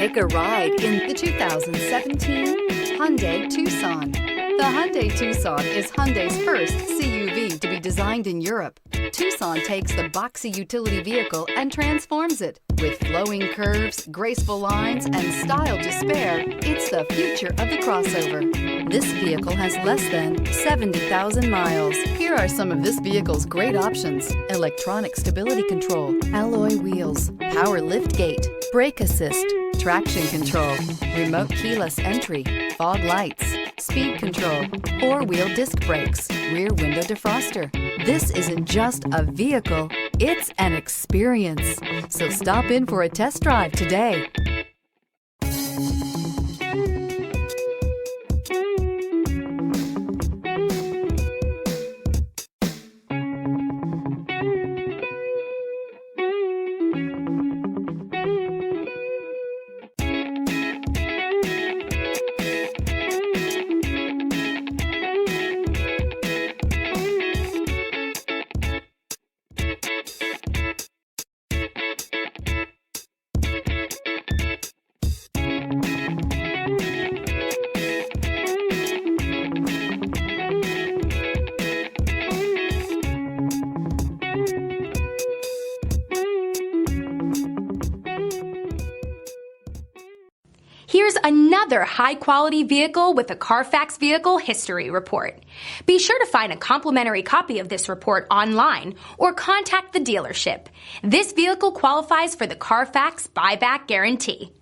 Take a ride in the 2017 Hyundai Tucson. The Hyundai Tucson is Hyundai's first CUV to be designed in Europe. Tucson takes the boxy utility vehicle and transforms it. With flowing curves, graceful lines, and style to spare, it's the future of the crossover. This vehicle has less than 70,000 miles. Here are some of this vehicle's great options: electronic stability control, alloy wheels, power liftgate, brake assist, traction control, remote keyless entry, fog lights, speed control, four-wheel disc brakes, rear window defroster. This isn't just a vehicle, it's an experience. So stop in for a test drive today. Here's another high-quality vehicle with a Carfax Vehicle History Report. Be sure to find a complimentary copy of this report online or contact the dealership. This vehicle qualifies for the Carfax Buyback Guarantee.